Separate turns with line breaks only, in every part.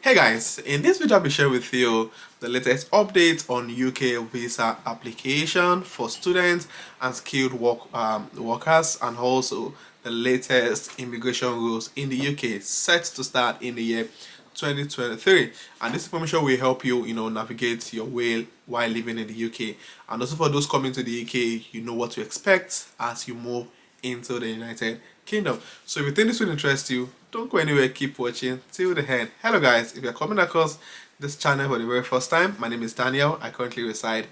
Hey guys, in this video I'll be sharing with you the latest updates on UK visa application for students and skilled workers, and also the latest immigration rules in the UK set to start in the year 2023. And this information will help you, navigate your way while living in the UK. And also for those coming to the UK, you know what to expect as you move into the United Kingdom. So if you think this will interest you, don't go anywhere, keep watching till the end. Hello guys, if you're coming across this channel for the very first time, my name is Daniel. I currently reside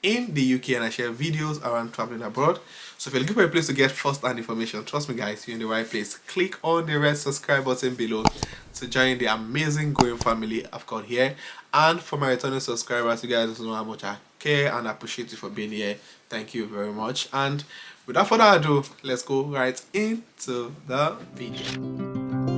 in the UK and I share videos around traveling abroad. So if you're looking for a place to get first-hand information, trust me guys, you're in the right place. Click on the red subscribe button below to join the amazing growing family I've got here. And for my returning subscribers, you guys know how much I care and appreciate you for being here. Thank you very much. And without further ado, let's go right into the video.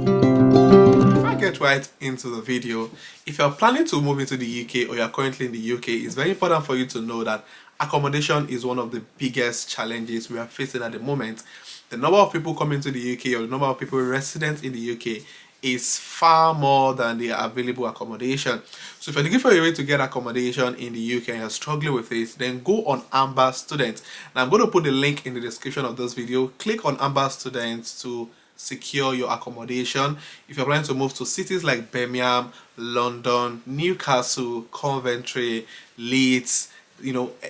If I get right into the video, if you're planning to move into the UK or you're currently in the UK, it's very important for you to know that accommodation is one of the biggest challenges we are facing at the moment. The number of people coming to the UK or the number of people resident in the UK is far more than the available accommodation. So if you're looking for a way to get accommodation in the UK and you're struggling with it, then go on AmberStudent. Now I'm going to put the link in the description of this video. Click on AmberStudent to secure your accommodation. If you're planning to move to cities like Birmingham, London, Newcastle, Coventry, Leeds,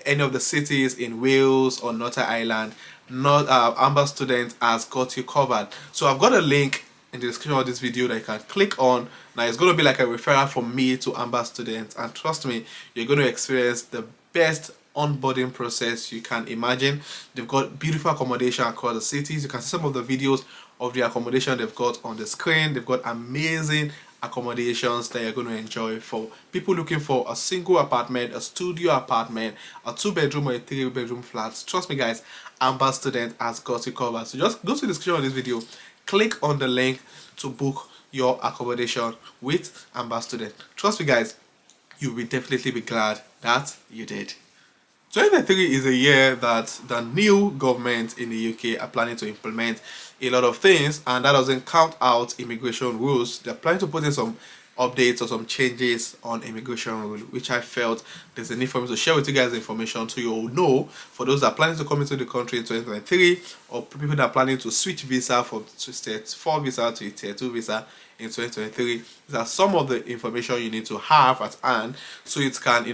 any of the cities in Wales or Northern Ireland, AmberStudent has got you covered. So I've got a link in the description of this video that you can click on. Now it's going to be like a referral from me to AmberStudent, and trust me, you're going to experience the best onboarding process you can imagine. They've got beautiful accommodation across the cities. You can see some of the videos of the accommodation they've got on the screen. They've got amazing accommodations that you're going to enjoy for people looking for a single apartment, a studio apartment, a 2-bedroom or a 3-bedroom flat. Trust me guys, AmberStudent has got you covered. So just go to the description of this video, click on the link to book your accommodation with AmberStudent. Trust me guys, you will definitely be glad that you did. 2023 is a year that the new government in the UK are planning to implement a lot of things, and that doesn't count out immigration rules. They're planning to put in some updates or some changes on immigration rule, which I felt there's a need for me to share with you guys the information so you all know. For those that are planning to come into the country in 2023, or people that are planning to switch visa from Tier 4 visa to Tier 2 visa in 2023, these are some of the information you need to have at hand so it can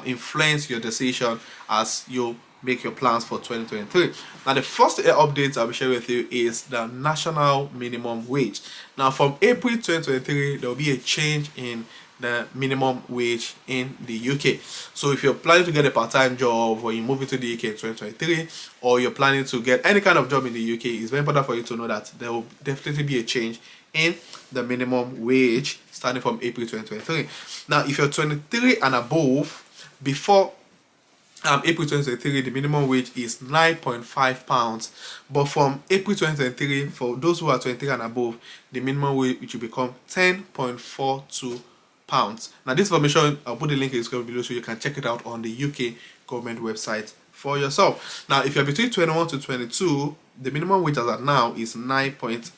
influence your decision as you make your plans for 2023. Now the first update I'll be sharing with you is the national minimum wage. Now from April 2023 there will be a change in the minimum wage in the UK. So if you're planning to get a part-time job or you move into the UK in 2023, or you're planning to get any kind of job in the UK, it's very important for you to know that there will definitely be a change in the minimum wage starting from April 2023. Now if you're 23 and above, before April 2023 the minimum wage is £9.5, but from April 2023 for those who are 23 and above, the minimum wage will become £10.42. Now this information, I'll put the link in the description below so you can check it out on the UK government website for yourself. Now if you're between 21 to 22, the minimum wage as of now is 9.18,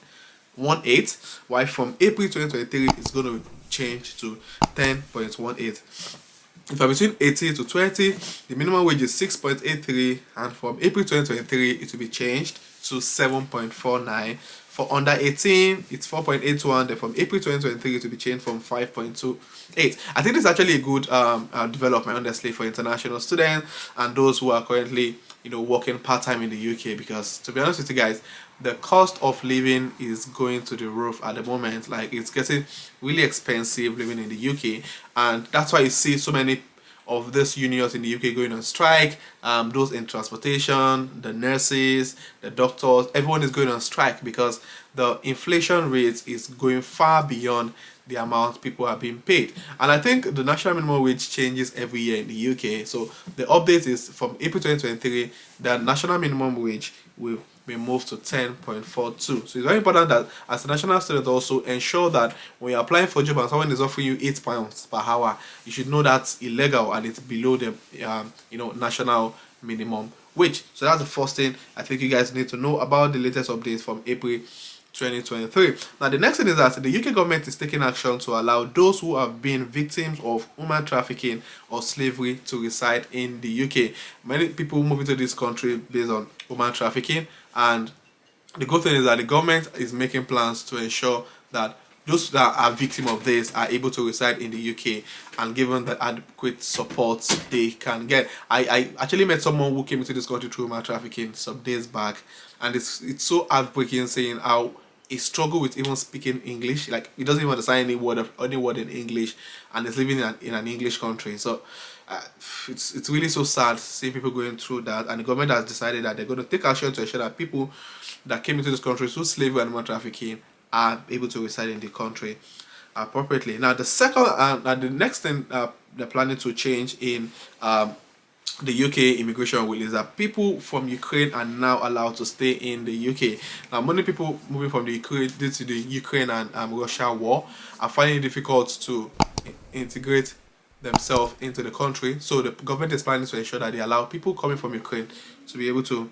while from April 2023 it's going to change to 10.18. If you're between 18 to 20, the minimum wage is 6.83, and from April 2023 it will be changed to 7.49. For under 18 it's 4.81. Then from April 2023 it will be changed from 5.28. I think this is actually a good development, honestly, for international students and those who are currently working part-time in the UK, because to be honest with you guys, the cost of living is going to the roof at the moment. Like, it's getting really expensive living in the UK, and that's why you see so many of these unions in the UK going on strike. Those in transportation, the nurses, the doctors, everyone is going on strike because the inflation rate is going far beyond the amount people are being paid. And I think the national minimum wage changes every year in the UK. So the update is from April 2023, the national minimum wage will be moved to 10.42. So it's very important that as a national student also ensure that when you're applying for a job and someone is offering you £8 per hour, you should know that's illegal and it's below the national minimum wage. So that's the first thing I think you guys need to know about the latest updates from April 2023. Now, the next thing is that the UK government is taking action to allow those who have been victims of human trafficking or slavery to reside in the UK. Many people move into this country based on human trafficking, and the good thing is that the government is making plans to ensure that those that are victims of this are able to reside in the UK and given the adequate support they can get. I actually met someone who came into this country through human trafficking some days back, and it's so heartbreaking seeing how he struggle with even speaking English. Like, he doesn't even understand any word in English, and is living in an English country. So uh, it's really so sad seeing people going through that, and the government has decided that they're going to take action to ensure that people that came into this country through slavery and human trafficking are able to reside in the country appropriately. Now, the next thing they're planning to change in the UK immigration rule is that people from Ukraine are now allowed to stay in the UK. Now, many people moving from the Ukraine due to the Ukraine and Russia war are finding it difficult to integrate themselves into the country. So the government is planning to ensure that they allow people coming from Ukraine to be able to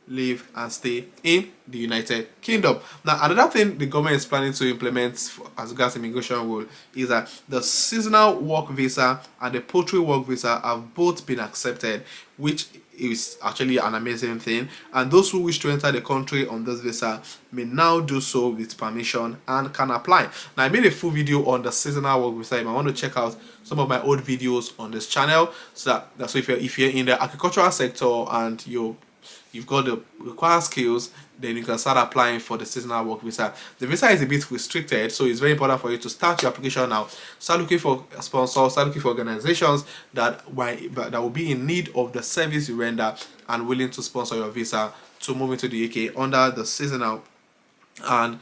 live and stay in the United Kingdom. Now, another thing the government is planning to implement as regards immigration rule is that the seasonal work visa and the poultry work visa have both been accepted, which is actually an amazing thing. And those who wish to enter the country on this visa may now do so with permission and can apply. Now, I made a full video on the seasonal work visa. You might want to check out some of my old videos on this channel. So if you're in the agricultural sector and you've got the required skills, then you can start applying for the seasonal work visa. The visa is a bit restricted, so it's very important for you to start your application now. Start looking for sponsors, start looking for organizations that will be in need of the service you render and willing to sponsor your visa to move into the UK under the seasonal and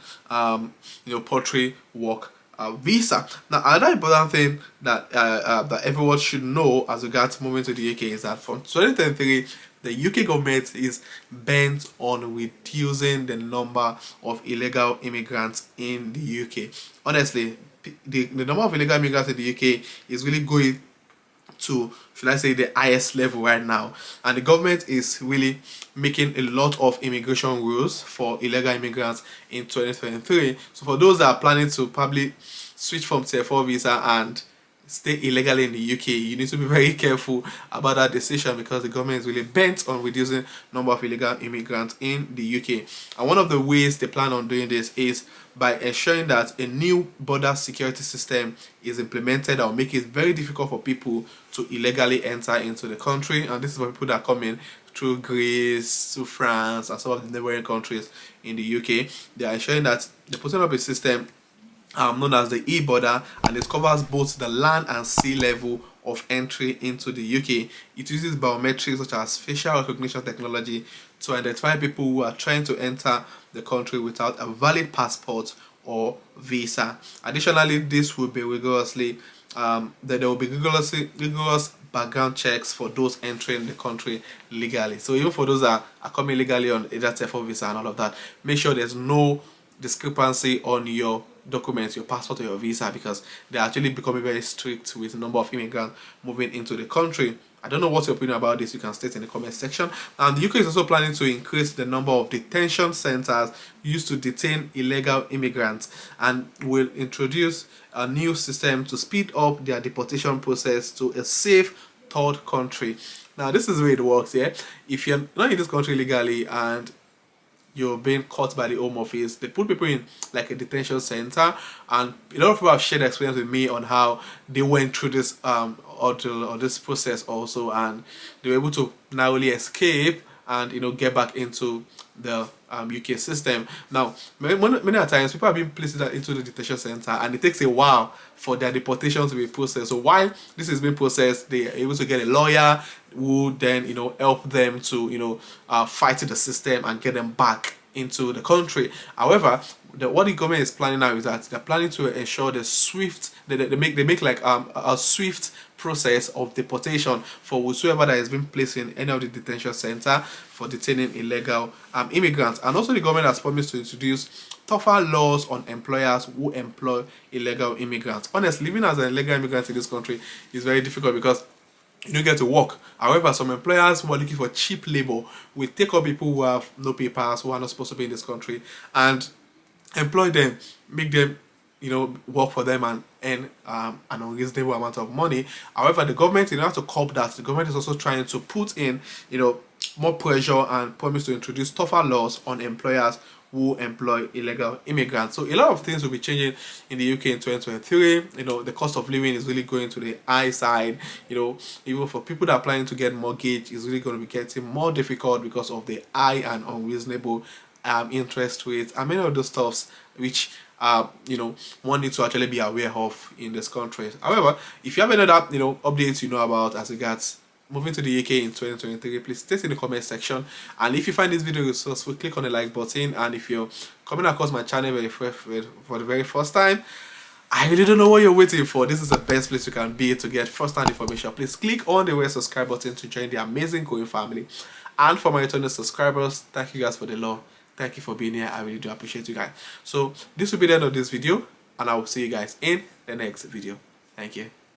poultry work visa. Now, another important thing that that everyone should know as regards moving to the UK is that from 2023, the UK government is bent on reducing the number of illegal immigrants in the UK. Honestly, the number of illegal immigrants in the UK is really going to, should I say, the highest level right now, and the government is really making a lot of immigration rules for illegal immigrants in 2023. So for those that are planning to probably switch from Tier 4 visa and stay illegally in the UK, you need to be very careful about that decision, because the government is really bent on reducing number of illegal immigrants in the UK. And one of the ways they plan on doing this is by ensuring that a new border security system is implemented that will make it very difficult for people to illegally enter into the country. And this is for people that come in through Greece, to France, and some of the neighboring countries in the UK. They are ensuring that they're putting up a system known as the e-border, and it covers both the land and sea level of entry into the UK. It uses biometrics such as facial recognition technology to identify people who are trying to enter the country without a valid passport or visa. Additionally, this will be there will be rigorous background checks for those entering the country legally. So even for those that are coming legally on either Tier 4 visa and all of that, make sure there's no discrepancy on your documents, your passport or your visa, because they're actually becoming very strict with the number of immigrants moving into the country. I don't know what's your opinion about this. You can state in the comment section. And the UK is also planning to increase the number of detention centers used to detain illegal immigrants, and will introduce a new system to speed up their deportation process to a safe third country. Now, this is the way it works. If you're not in this country legally and you're being caught by the Home Office, they put people in like a detention center, and a lot of people have shared experience with me on how they went through this ordeal or this process also, and they were able to narrowly escape and get back into the UK system. Now, many times people have been placed into the detention center, and it takes a while for their deportation to be processed. So while this is being processed, they are able to get a lawyer who then help them to fight the system and get them back into the country. However, what the government is planning now is that they're planning to ensure the swift they make like a swift process of deportation for whosoever that has been placed in any of the detention center for detaining illegal immigrants. And also, the government has promised to introduce tougher laws on employers who employ illegal immigrants. Honestly, living as an illegal immigrant in this country is very difficult because you don't get to work. However, some employers who are looking for cheap labor will take up people who have no papers, who are not supposed to be in this country, and employ them, make them, work for them and earn an unreasonable amount of money. However, the government, in order to curb that, the government is also trying to put in, more pressure and promise to introduce tougher laws on employers who employ illegal immigrants. So a lot of things will be changing in the UK in 2023. The cost of living is really going to the high side. Even for people that are planning to get mortgage, is really going to be getting more difficult because of the high and unreasonable interest rates and many of those stuffs which one needs to actually be aware of in this country. However, if you have any other updates about as regards moving to the UK in 2023, please state in the comment section. And if you find this video useful, click on the like button. And if you're coming across my channel for the very first time, I really don't know what you're waiting for. This is the best place you can be to get first-hand information. Please click on the red subscribe button to join the amazing Going family. And for my returning subscribers, thank you guys for the love. Thank you for being here. I really do appreciate you guys. So this will be the end of this video, and I will see you guys in the next video. Thank you.